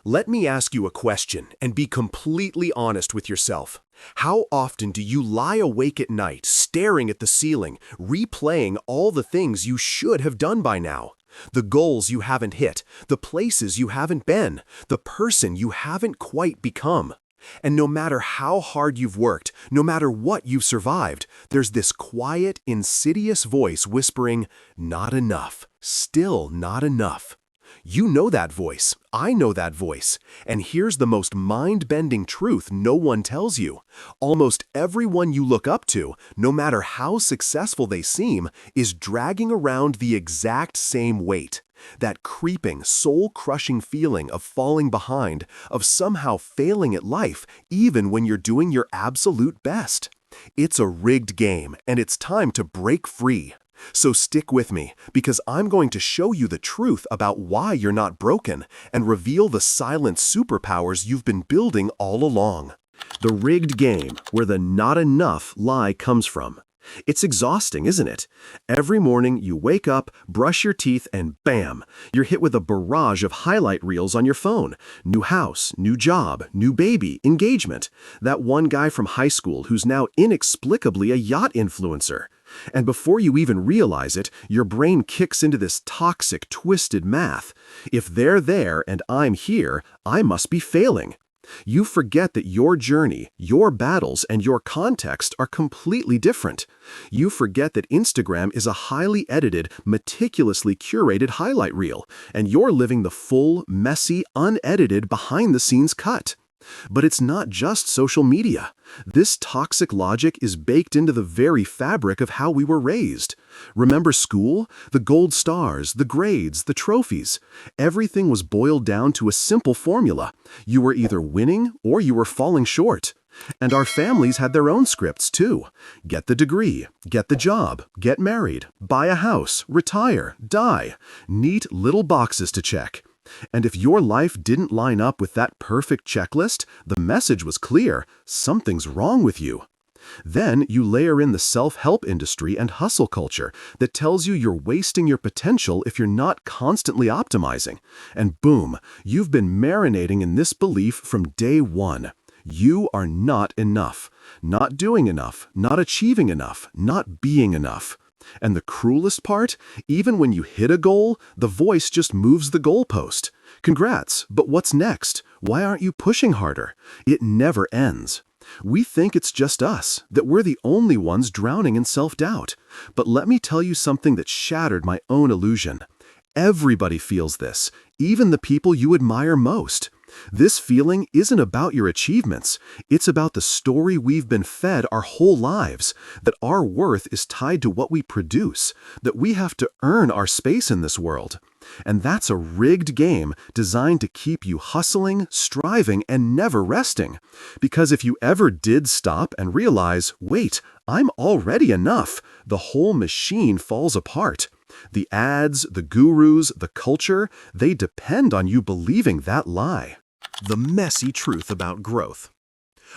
Let me ask you a question and be completely honest with yourself. How often do you lie awake at night, staring at the ceiling, replaying all the things you should have done by now? The goals you haven't hit, the places you haven't been, the person you haven't quite become. And no matter how hard you've worked, no matter what you've survived, there's this quiet, insidious voice whispering, "Not enough, still not enough." You know that voice. I know that voice. And here's the most mind-bending truth no one tells you. Almost everyone you look up to, no matter how successful they seem, is dragging around the exact same weight. That creeping, soul-crushing feeling of falling behind, of somehow failing at life, even when you're doing your absolute best. It's a rigged game, and it's time to break free. So stick with me, because I'm going to show you the truth about why you're not broken and reveal the silent superpowers you've been building all along. The rigged game, where the not enough lie comes from. It's exhausting, isn't it? Every morning you wake up, brush your teeth, and bam, you're hit with a barrage of highlight reels on your phone. New house, new job, new baby, engagement. That one guy from high school who's now inexplicably a yacht influencer. And before you even realize it, your brain kicks into this toxic, twisted math. If they're there and I'm here, I must be failing. You forget that your journey, your battles, and your context are completely different. You forget that Instagram is a highly edited, meticulously curated highlight reel, and you're living the full, messy, unedited, behind-the-scenes cut. But it's not just social media. This toxic logic is baked into the very fabric of how we were raised. Remember school? The gold stars, the grades, the trophies. Everything was boiled down to a simple formula. You were either winning or you were falling short. And our families had their own scripts too. Get the degree, get the job, get married, buy a house, retire, die. Neat little boxes to check. And if your life didn't line up with that perfect checklist, the message was clear: something's wrong with you. Then you layer in the self-help industry and hustle culture that tells you you're wasting your potential if you're not constantly optimizing. And boom, you've been marinating in this belief from day one. You are not enough, not doing enough, not achieving enough, not being enough. And the cruelest part, even when you hit a goal, the voice just moves the goalpost. Congrats, but what's next? Why aren't you pushing harder? It never ends. We think it's just us, that we're the only ones drowning in self-doubt. But let me tell you something that shattered my own illusion. Everybody feels this, even the people you admire most. This feeling isn't about your achievements. It's about the story we've been fed our whole lives, that our worth is tied to what we produce, that we have to earn our space in this world. And that's a rigged game designed to keep you hustling, striving, and never resting. Because if you ever did stop and realize, wait, I'm already enough, the whole machine falls apart. The ads, the gurus, the culture, they depend on you believing that lie. The messy truth about growth.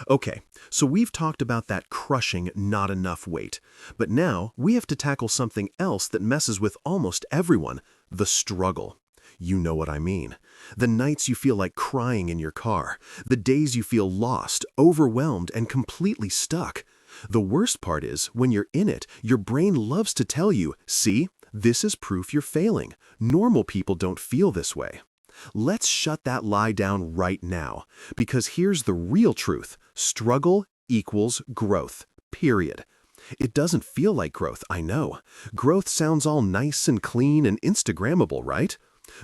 Okay, so we've talked about that crushing not enough weight, but now we have to tackle something else that messes with almost everyone: the struggle. You know what I mean. The nights you feel like crying in your car, the days you feel lost, overwhelmed, and completely stuck. The worst part is, when you're in it, your brain loves to tell you, see, this is proof you're failing. Normal people don't feel this way. Let's shut that lie down right now, because here's the real truth. Struggle equals growth, period. It doesn't feel like growth, I know. Growth sounds all nice and clean and Instagrammable, right?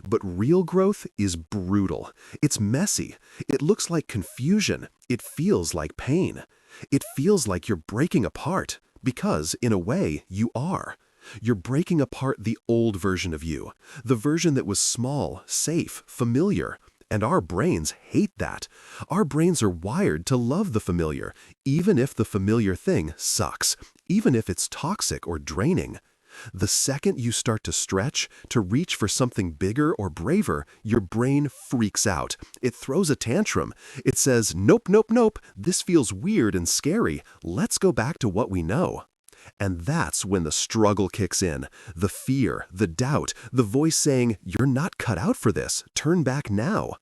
But real growth is brutal. It's messy. It looks like confusion. It feels like pain. It feels like you're breaking apart, because, in a way, you are. You're breaking apart the old version of you, the version that was small, safe, familiar. And our brains hate that. Our brains are wired to love the familiar, even if the familiar thing sucks, even if it's toxic or draining. The second you start to stretch, to reach for something bigger or braver, your brain freaks out. It throws a tantrum. It says, nope, nope, nope, this feels weird and scary. Let's go back to what we know. And that's when the struggle kicks in. The fear, the doubt, the voice saying, you're not cut out for this, turn back now.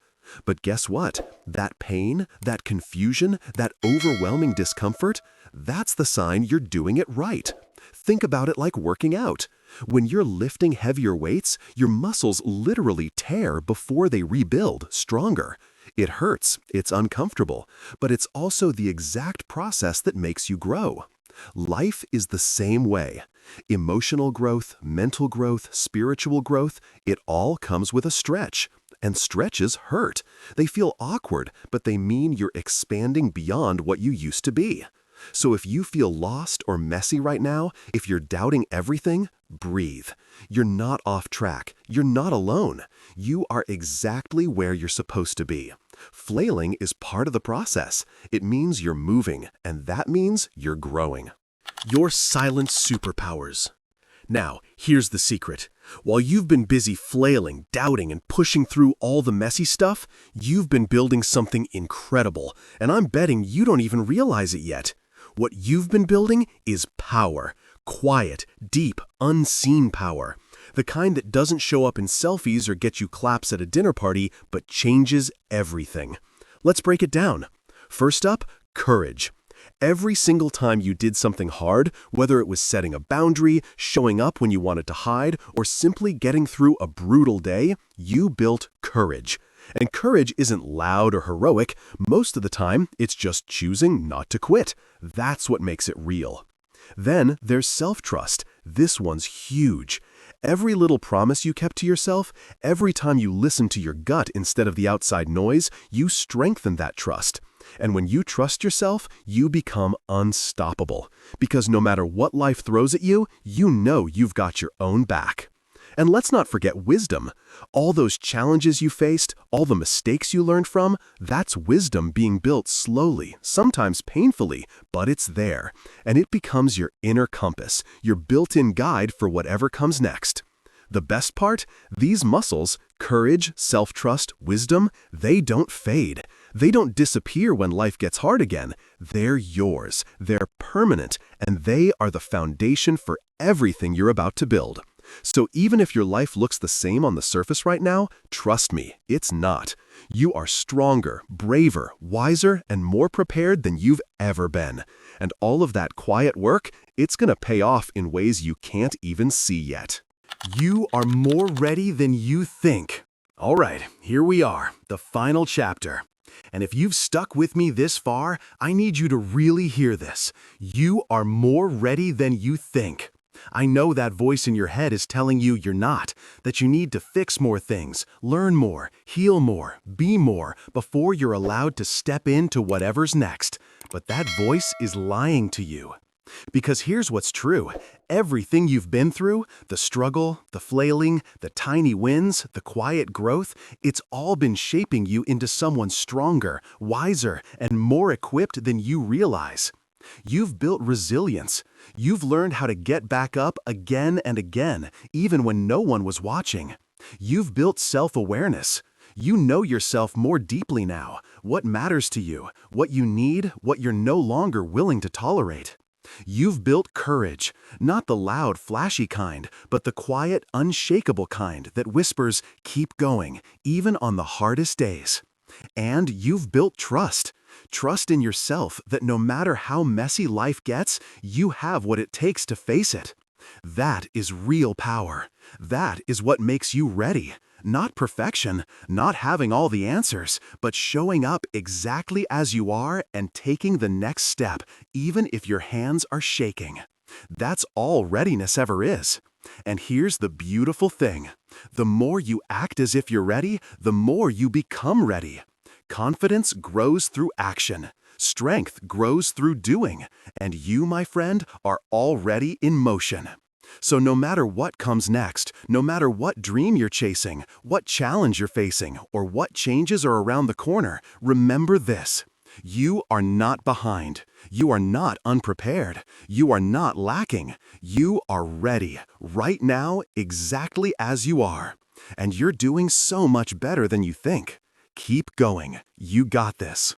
But guess what? That pain, that confusion, that overwhelming discomfort, that's the sign you're doing it right. Think about it like working out. When you're lifting heavier weights, your muscles literally tear before they rebuild stronger. It hurts, it's uncomfortable, but it's also the exact process that makes you grow. Life is the same way. Emotional growth, mental growth, spiritual growth, it all comes with a stretch. And stretches hurt. They feel awkward, but they mean you're expanding beyond what you used to be. So if you feel lost or messy right now, if you're doubting everything, breathe. You're not off track. You're not alone. You are exactly where you're supposed to be. Flailing is part of the process. It means you're moving, and that means you're growing. Your silent superpowers. Now, here's the secret. While you've been busy flailing, doubting, and pushing through all the messy stuff, you've been building something incredible, and I'm betting you don't even realize it yet. What you've been building is power. Quiet, deep, unseen power. The kind that doesn't show up in selfies or get you claps at a dinner party, but changes everything. Let's break it down. First up, courage. Every single time you did something hard, whether it was setting a boundary, showing up when you wanted to hide, or simply getting through a brutal day, you built courage. And courage isn't loud or heroic. Most of the time, it's just choosing not to quit. That's what makes it real. Then there's self-trust. This one's huge. Every little promise you kept to yourself, every time you listened to your gut instead of the outside noise, you strengthen that trust. And when you trust yourself, you become unstoppable. Because no matter what life throws at you, you know you've got your own back. And let's not forget wisdom. All those challenges you faced, all the mistakes you learned from, that's wisdom being built slowly, sometimes painfully, but it's there. And it becomes your inner compass, your built-in guide for whatever comes next. The best part? These muscles, courage, self-trust, wisdom, they don't fade. They don't disappear when life gets hard again. They're yours. They're permanent, and they are the foundation for everything you're about to build. So even if your life looks the same on the surface right now, trust me, it's not. You are stronger, braver, wiser, and more prepared than you've ever been. And all of that quiet work, it's going to pay off in ways you can't even see yet. You are more ready than you think. All right, here we are, the final chapter. And if you've stuck with me this far, I need you to really hear this. You are more ready than you think. I know that voice in your head is telling you you're not, that you need to fix more things, learn more, heal more, be more, before you're allowed to step into whatever's next. But that voice is lying to you. Because here's what's true. Everything you've been through, the struggle, the flailing, the tiny wins, the quiet growth, it's all been shaping you into someone stronger, wiser, and more equipped than you realize. You've built resilience. You've learned how to get back up again and again, even when no one was watching. You've built self-awareness. You know yourself more deeply now, what matters to you, what you need, what you're no longer willing to tolerate. You've built courage, not the loud, flashy kind, but the quiet, unshakable kind that whispers, keep going, even on the hardest days. And you've built trust. Trust in yourself that no matter how messy life gets, you have what it takes to face it. That is real power. That is what makes you ready. Not perfection, not having all the answers, but showing up exactly as you are and taking the next step, even if your hands are shaking. That's all readiness ever is. And here's the beautiful thing. The more you act as if you're ready, the more you become ready. Confidence grows through action. Strength grows through doing. And you, my friend, are already in motion. So no matter what comes next, no matter what dream you're chasing, what challenge you're facing, or what changes are around the corner, remember this. You are not behind. You are not unprepared. You are not lacking. You are ready, right now, exactly as you are. And you're doing so much better than you think. Keep going. You got this.